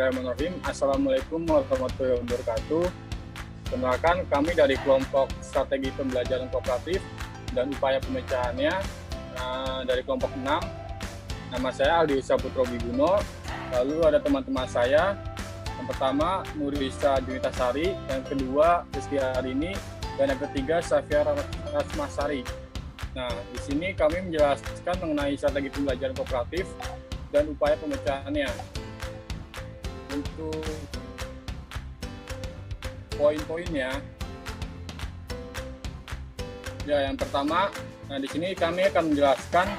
Bismillahirrahmanirrahim. Assalamualaikum warahmatullahi wabarakatuh. Kenalkan, kami dari kelompok strategi pembelajaran kooperatif dan upaya pemecahannya dari kelompok 6. Nama saya Aldi Saputro Biguno. Lalu ada teman-teman saya. Yang pertama Nurisa Junitasari, yang kedua Rizky Harini, dan yang ketiga Safia Rasmasari. Nah, di sini kami menjelaskan mengenai strategi pembelajaran kooperatif dan upaya pemecahannya. Untuk poin-poinnya, yang pertama, di sini kami akan menjelaskan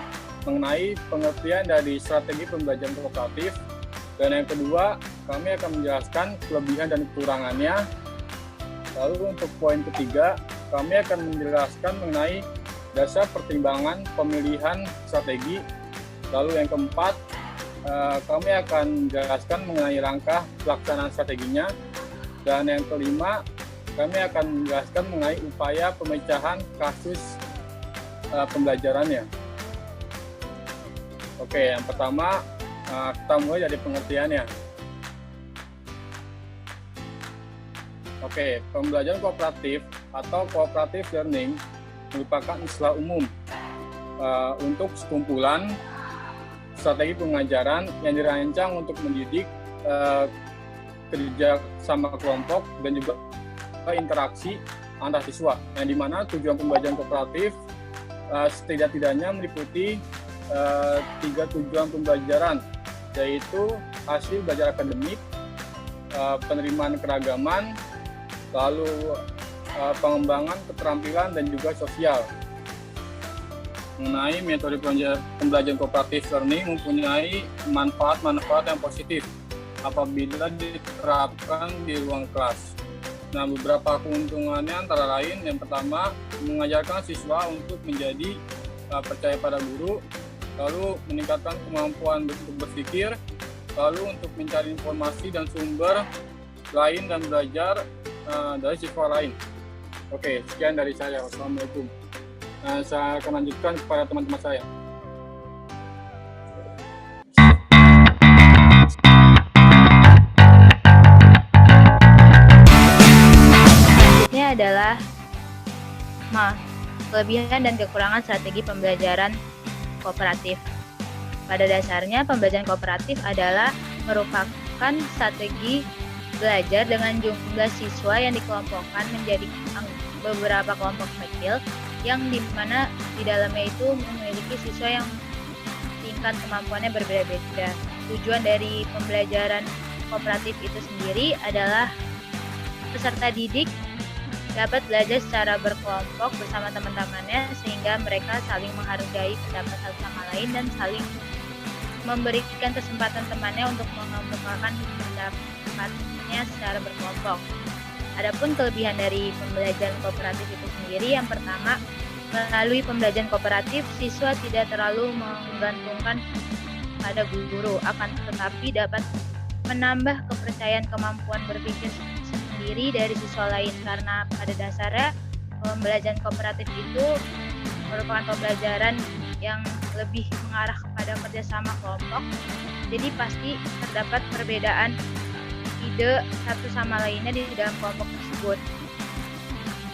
mengenai pengertian dari strategi pembelajaran kooperatif, dan yang kedua, kami akan menjelaskan kelebihan dan kekurangannya. Lalu untuk poin ketiga, kami akan menjelaskan mengenai dasar pertimbangan pemilihan strategi. Lalu yang keempat, kami akan menjelaskan mengenai langkah pelaksanaan strateginya. Dan yang kelima, kami akan menjelaskan mengenai upaya pemecahan kasus pembelajarannya. Oke, yang pertama kita mulai dari pengertiannya. Oke, pembelajaran kooperatif atau cooperative learning merupakan istilah umum untuk sekumpulan strategi pengajaran yang dirancang untuk mendidik kerja sama kelompok dan juga interaksi antar siswa, yang dimana tujuan pembelajaran kooperatif setidak-tidaknya meliputi 3 tujuan pembelajaran, yaitu hasil belajar akademik, penerimaan keragaman, lalu pengembangan keterampilan dan juga sosial. Mengenai metode pembelajaran kooperatif learning mempunyai manfaat-manfaat yang positif apabila diterapkan di ruang kelas. Nah, beberapa keuntungannya antara lain, yang pertama, mengajarkan siswa untuk menjadi percaya pada guru, lalu meningkatkan kemampuan untuk berpikir, lalu untuk mencari informasi dan sumber lain dan belajar dari siswa lain. Oke, sekian dari saya. Wassalamualaikum. Saya akan lanjutkan kepada teman-teman saya. Ini adalah kelebihan dan kekurangan strategi pembelajaran kooperatif. Pada dasarnya, pembelajaran kooperatif adalah merupakan strategi belajar dengan jumlah siswa yang dikelompokkan menjadi beberapa kelompok kecil, yang dimana di dalamnya itu memiliki siswa yang tingkat kemampuannya berbeda-beda. Tujuan dari pembelajaran kooperatif itu sendiri adalah peserta didik dapat belajar secara berkelompok bersama teman-temannya, sehingga mereka saling menghargai pendapat satu sama lain dan saling memberikan kesempatan temannya untuk mengemukakan pendapatnya secara berkelompok. Adapun kelebihan dari pembelajaran kooperatif itu sendiri, yang pertama, melalui pembelajaran kooperatif, siswa tidak terlalu menggantungkan pada guru, akan tetapi dapat menambah kepercayaan kemampuan berpikir sendiri dari siswa lain, karena pada dasarnya pembelajaran kooperatif itu merupakan pembelajaran yang lebih mengarah kepada kerjasama kelompok. Jadi pasti terdapat perbedaan ide satu sama lainnya di dalam kelompok tersebut.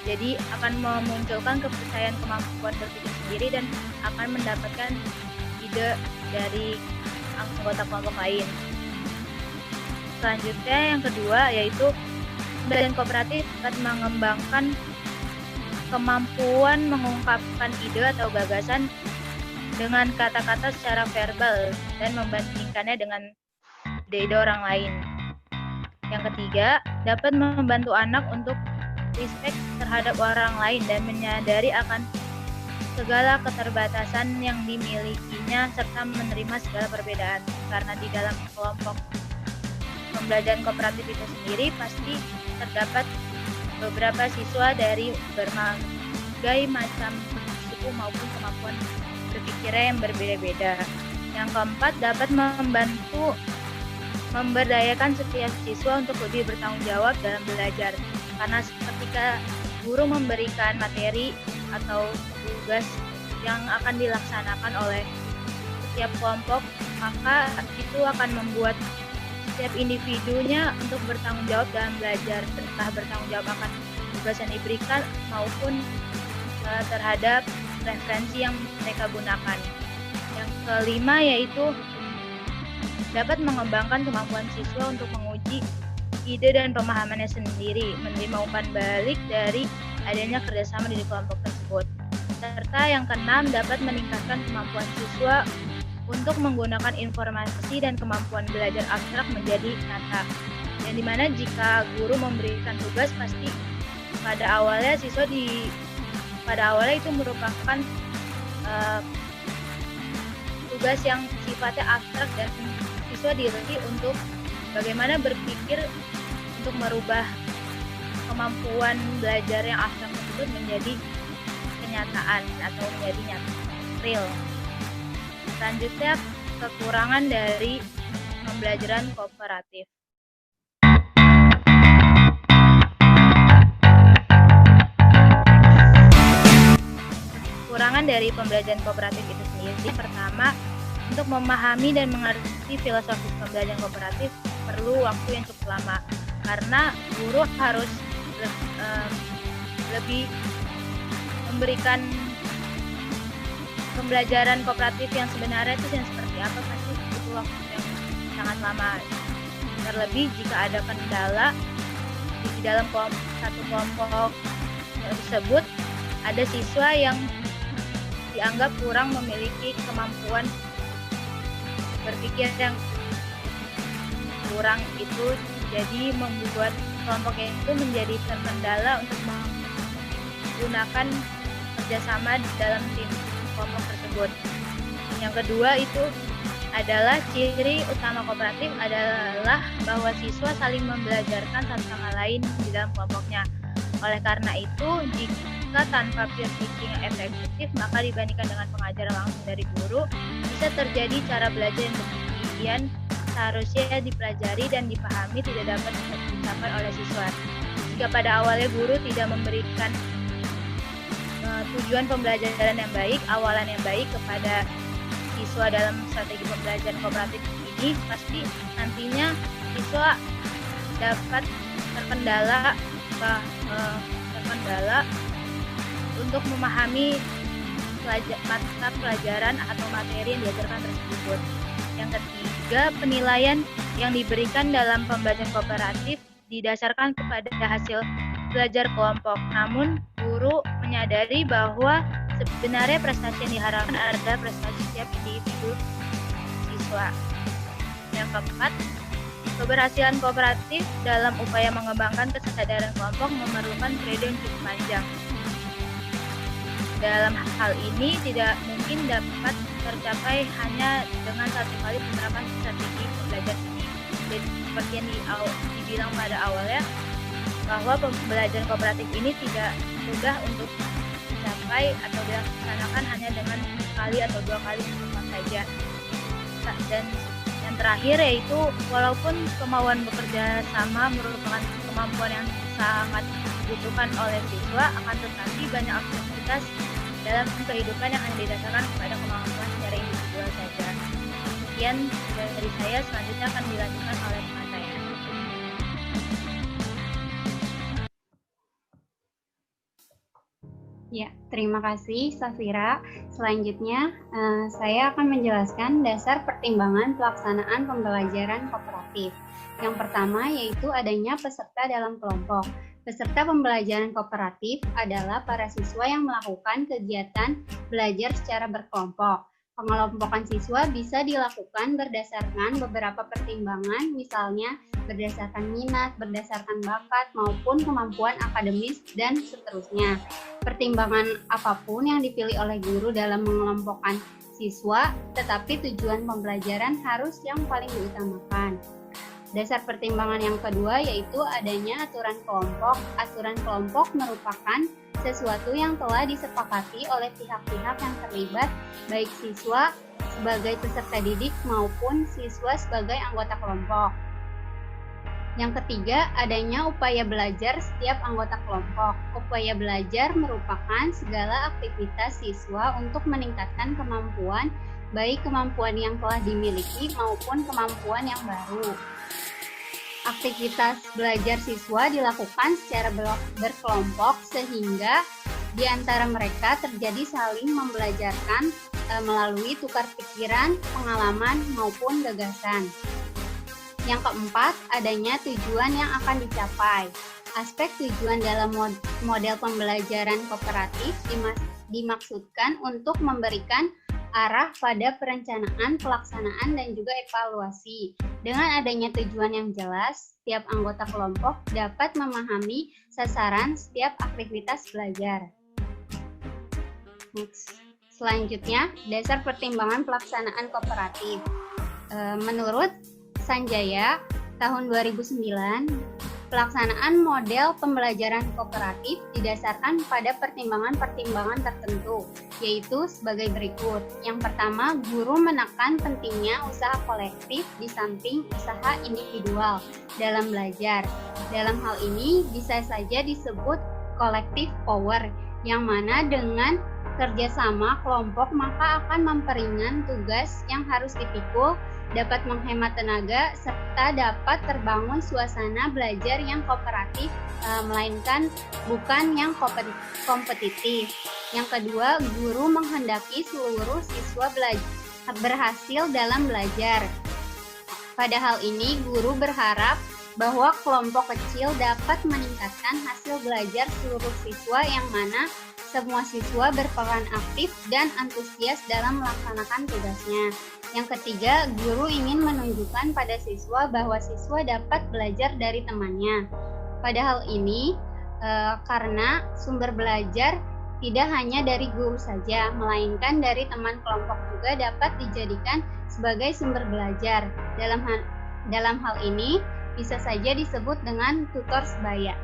Jadi akan memunculkan kepercayaan kemampuan berpikir sendiri dan akan mendapatkan ide dari anggota kelompok lain. Selanjutnya yang kedua, yaitu pembelajaran kooperatif dapat mengembangkan kemampuan mengungkapkan ide atau gagasan dengan kata-kata secara verbal dan membandingkannya dengan ide-ide orang lain. Yang ketiga, dapat membantu anak untuk respect terhadap orang lain dan menyadari akan segala keterbatasan yang dimilikinya serta menerima segala perbedaan. Karena di dalam kelompok pembelajaran kooperatif itu sendiri pasti terdapat beberapa siswa dari berbagai macam suku maupun kemampuan berpikirnya yang berbeda-beda. Yang keempat, dapat membantu memberdayakan setiap siswa untuk lebih bertanggung jawab dalam belajar, karena ketika guru memberikan materi atau tugas yang akan dilaksanakan oleh setiap kelompok, maka itu akan membuat setiap individunya untuk bertanggung jawab dalam belajar, entah bertanggung jawab akan tugas yang diberikan maupun terhadap referensi yang mereka gunakan. Yang kelima yaitu dapat mengembangkan kemampuan siswa untuk menguji ide dan pemahamannya sendiri, menerima umpan balik dari adanya kerjasama di kelompok tersebut. Serta yang keenam, dapat meningkatkan kemampuan siswa untuk menggunakan informasi dan kemampuan belajar abstrak menjadi nyata. Yang dimana jika guru memberikan tugas, pasti pada awalnya itu merupakan tugas yang sifatnya abstrak dan siswa dilatih untuk bagaimana berpikir untuk merubah kemampuan belajar yang abstrak tersebut menjadi kenyataan atau menjadi nyata, real. Selanjutnya, kekurangan dari pembelajaran kooperatif. Kekurangan dari pembelajaran kooperatif itu sendiri, pertama, untuk memahami dan mengerti filosofis pembelajaran kooperatif perlu waktu yang cukup lama, karena guru harus lebih memberikan pembelajaran kooperatif yang sebenarnya itu yang seperti apa, pasti butuh waktu yang sangat lama. Terlebih jika ada kendala di dalam satu kelompok tersebut, ada siswa yang dianggap kurang memiliki kemampuan berpikir yang kurang, itu jadi membuat kelompoknya itu menjadi terkendala untuk menggunakan kerjasama dalam tim kelompok tersebut. Yang kedua itu adalah ciri utama kooperatif adalah bahwa siswa saling membelajarkan satu sama lain di dalam kelompoknya. Oleh karena itu, jika tanpa peer teaching yang efektif, maka dibandingkan dengan pengajaran langsung dari guru, bisa terjadi cara belajar yang demikian seharusnya dipelajari dan dipahami tidak dapat dicapai oleh siswa. Jika pada awalnya guru tidak memberikan tujuan pembelajaran yang baik, awalan yang baik kepada siswa dalam strategi pembelajaran kooperatif ini, pasti nantinya siswa dapat terkendala untuk memahami mata pelajaran atau materi yang diajarkan tersebut. Yang ketiga, penilaian yang diberikan dalam pembelajaran kooperatif didasarkan kepada hasil belajar kelompok. Namun, guru menyadari bahwa sebenarnya prestasi yang diharapkan adalah prestasi setiap individu siswa. Yang keempat, keberhasilan kooperatif dalam upaya mengembangkan kesadaran kelompok memerlukan periode yang cukup panjang. Dalam hal ini tidak mungkin dapat tercapai hanya dengan satu kali penerapan strategi pembelajaran ini. Jadi, seperti yang dibilang pada awalnya, bahwa pembelajaran kooperatif ini tidak mudah untuk dicapai atau dilaksanakan hanya dengan sekali atau dua kali pertemuan saja. Dan yang terakhir yaitu, walaupun kemauan bekerja sama merupakan kemampuan yang sangat dibutuhkan oleh siswa, akan tetapi banyak aktivitas dalam kehidupan yang hanya didasarkan kepada kemampuan secara individual saja. Sekian dari saya, selanjutnya akan dilanjutkan oleh teman saya. Ya, terima kasih Safira. Selanjutnya, saya akan menjelaskan dasar pertimbangan pelaksanaan pembelajaran kooperatif. Yang pertama yaitu adanya peserta dalam kelompok. Peserta pembelajaran kooperatif adalah para siswa yang melakukan kegiatan belajar secara berkelompok. Pengelompokan siswa bisa dilakukan berdasarkan beberapa pertimbangan, misalnya berdasarkan minat, berdasarkan bakat, maupun kemampuan akademis, dan seterusnya. Pertimbangan apapun yang dipilih oleh guru dalam mengelompokkan siswa, tetapi tujuan pembelajaran harus yang paling diutamakan. Dasar pertimbangan yang kedua yaitu adanya aturan kelompok. Aturan kelompok merupakan sesuatu yang telah disepakati oleh pihak-pihak yang terlibat, baik siswa sebagai peserta didik maupun siswa sebagai anggota kelompok. Yang ketiga, adanya upaya belajar setiap anggota kelompok. Upaya belajar merupakan segala aktivitas siswa untuk meningkatkan kemampuan, baik kemampuan yang telah dimiliki maupun kemampuan yang baru. Aktivitas belajar siswa dilakukan secara berkelompok sehingga di antara mereka terjadi saling membelajarkan melalui tukar pikiran, pengalaman, maupun gagasan. Yang keempat, adanya tujuan yang akan dicapai. Aspek tujuan dalam model pembelajaran kooperatif dimaksudkan untuk memberikan arah pada perencanaan, pelaksanaan, dan juga evaluasi. Dengan adanya tujuan yang jelas, setiap anggota kelompok dapat memahami sasaran setiap aktivitas belajar. Next. Selanjutnya, dasar pertimbangan pelaksanaan kooperatif. Menurut Sanjaya, tahun 2009, pelaksanaan model pembelajaran kooperatif didasarkan pada pertimbangan-pertimbangan tertentu, yaitu sebagai berikut. Yang pertama, guru menekan pentingnya usaha kolektif di samping usaha individual dalam belajar. Dalam hal ini bisa saja disebut collective power, yang mana dengan kerjasama kelompok maka akan memperingan tugas yang harus dipikul, dapat menghemat tenaga, serta dapat terbangun suasana belajar yang kooperatif, melainkan bukan yang kompetitif. Yang kedua, guru menghendaki seluruh siswa berhasil dalam belajar. Pada hal ini, guru berharap bahwa kelompok kecil dapat meningkatkan hasil belajar seluruh siswa yang mana semua siswa berperan aktif dan antusias dalam melaksanakan tugasnya. Yang ketiga, guru ingin menunjukkan pada siswa bahwa siswa dapat belajar dari temannya. Pada hal ini, karena sumber belajar tidak hanya dari guru saja, melainkan dari teman kelompok juga dapat dijadikan sebagai sumber belajar. Dalam hal ini, bisa saja disebut dengan tutor sebaya.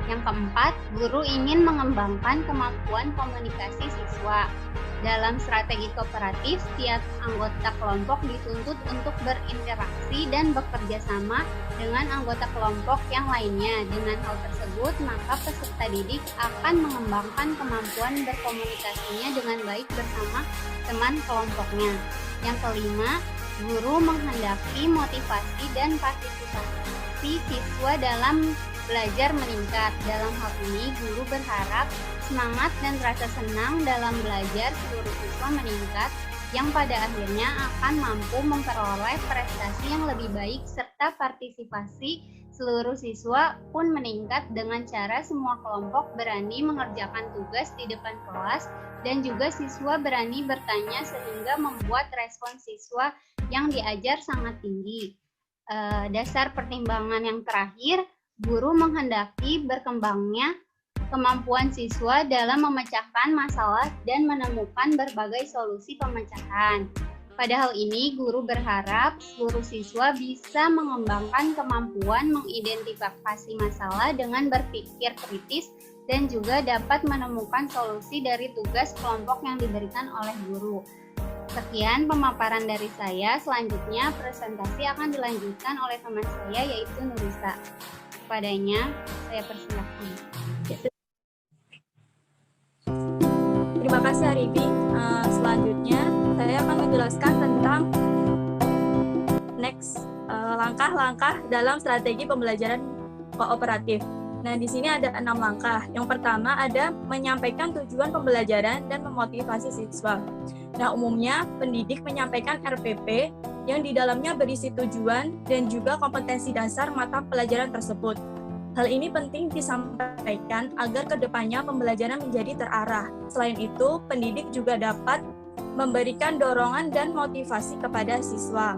Yang keempat, guru ingin mengembangkan kemampuan komunikasi siswa. Dalam strategi kooperatif, setiap anggota kelompok dituntut untuk berinteraksi dan bekerja sama dengan anggota kelompok yang lainnya. Dengan hal tersebut, maka peserta didik akan mengembangkan kemampuan berkomunikasinya dengan baik bersama teman kelompoknya. Yang kelima, guru menghendaki motivasi dan partisipasi siswa dalam belajar meningkat. Dalam hal ini, guru berharap semangat dan rasa senang dalam belajar seluruh siswa meningkat, yang pada akhirnya akan mampu memperoleh prestasi yang lebih baik, serta partisipasi seluruh siswa pun meningkat dengan cara semua kelompok berani mengerjakan tugas di depan kelas dan juga siswa berani bertanya sehingga membuat respon siswa yang diajar sangat tinggi. Dasar pertimbangan yang terakhir, guru menghendaki berkembangnya kemampuan siswa dalam memecahkan masalah dan menemukan berbagai solusi pemecahan. Pada hal ini, guru berharap seluruh siswa bisa mengembangkan kemampuan mengidentifikasi masalah dengan berpikir kritis dan juga dapat menemukan solusi dari tugas kelompok yang diberikan oleh guru. Sekian pemaparan dari saya. Selanjutnya, presentasi akan dilanjutkan oleh teman saya, yaitu Nurisa. Kepadanya, saya persilakan. Terima kasih Aribi. Selanjutnya, saya akan menjelaskan tentang langkah-langkah dalam strategi pembelajaran kooperatif. Nah, di sini ada 6 langkah. Yang pertama ada menyampaikan tujuan pembelajaran dan memotivasi siswa. Nah, umumnya pendidik menyampaikan RPP yang di dalamnya berisi tujuan dan juga kompetensi dasar mata pelajaran tersebut. Hal ini penting disampaikan agar kedepannya pembelajaran menjadi terarah. Selain itu, pendidik juga dapat memberikan dorongan dan motivasi kepada siswa.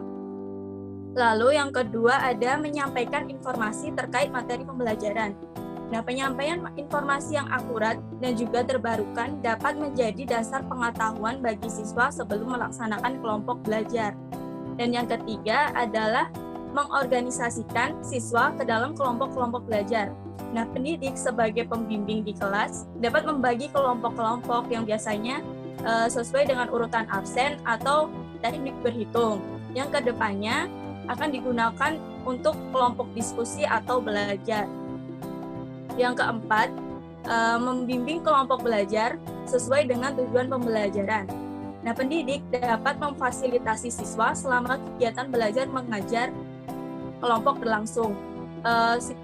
Lalu yang kedua ada menyampaikan informasi terkait materi pembelajaran. Nah, penyampaian informasi yang akurat dan juga terbarukan dapat menjadi dasar pengetahuan bagi siswa sebelum melaksanakan kelompok belajar. Dan yang ketiga adalah mengorganisasikan siswa ke dalam kelompok-kelompok belajar. Nah, pendidik sebagai pembimbing di kelas dapat membagi kelompok-kelompok yang biasanya sesuai dengan urutan absen atau teknik berhitung, yang kedepannya akan digunakan untuk kelompok diskusi atau belajar. Yang keempat, membimbing kelompok belajar sesuai dengan tujuan pembelajaran. Nah, pendidik dapat memfasilitasi siswa selama kegiatan belajar mengajar kelompok berlangsung.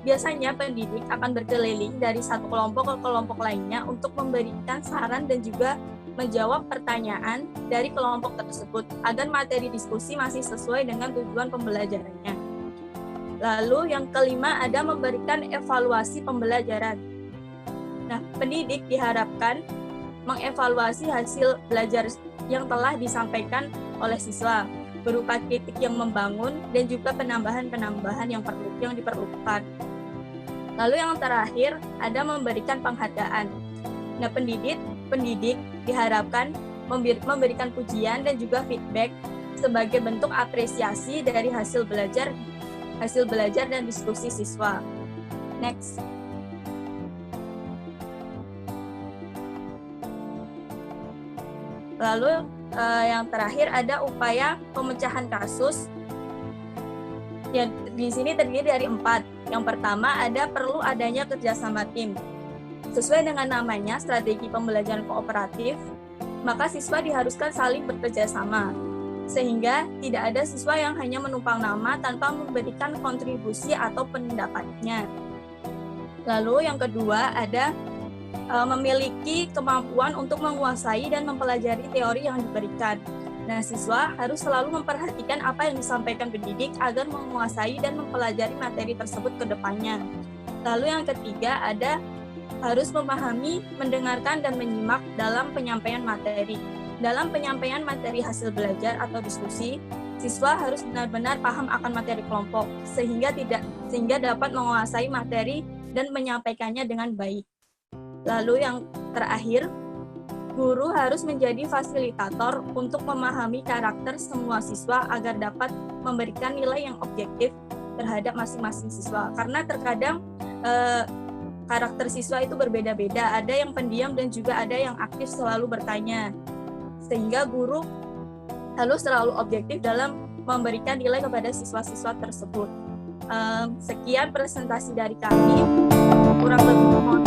biasanya pendidik akan berkeliling dari satu kelompok ke kelompok lainnya untuk memberikan saran dan juga menjawab pertanyaan dari kelompok tersebut agar materi diskusi masih sesuai dengan tujuan pembelajarannya. Lalu yang kelima ada memberikan evaluasi pembelajaran. Nah, pendidik diharapkan mengevaluasi hasil belajar yang telah disampaikan oleh siswa berupa kritik yang membangun dan juga penambahan-penambahan yang diperlukan. Lalu yang terakhir ada memberikan penghargaan. Nah, pendidik diharapkan memberikan pujian dan juga feedback sebagai bentuk apresiasi dari hasil belajar dan diskusi siswa. Next. Lalu yang terakhir ada upaya pemecahan kasus. Ya, di sini terdiri dari 4. Yang pertama ada perlu adanya kerjasama tim. Sesuai dengan namanya, strategi pembelajaran kooperatif, maka siswa diharuskan saling bekerja sama, sehingga tidak ada siswa yang hanya menumpang nama tanpa memberikan kontribusi atau pendapatnya. Lalu yang kedua ada memiliki kemampuan untuk menguasai dan mempelajari teori yang diberikan. Nah, siswa harus selalu memperhatikan apa yang disampaikan pendidik agar menguasai dan mempelajari materi tersebut ke depannya. Lalu yang ketiga ada harus memahami, mendengarkan, dan menyimak dalam penyampaian materi. Dalam penyampaian materi hasil belajar atau diskusi, siswa harus benar-benar paham akan materi kelompok, sehingga dapat menguasai materi dan menyampaikannya dengan baik. Lalu yang terakhir, guru harus menjadi fasilitator untuk memahami karakter semua siswa agar dapat memberikan nilai yang objektif terhadap masing-masing siswa. Karena terkadang karakter siswa itu berbeda-beda, ada yang pendiam dan juga ada yang aktif selalu bertanya. Sehingga guru harus selalu objektif dalam memberikan nilai kepada siswa-siswa tersebut. Sekian presentasi dari kami. Kurang lebih mohon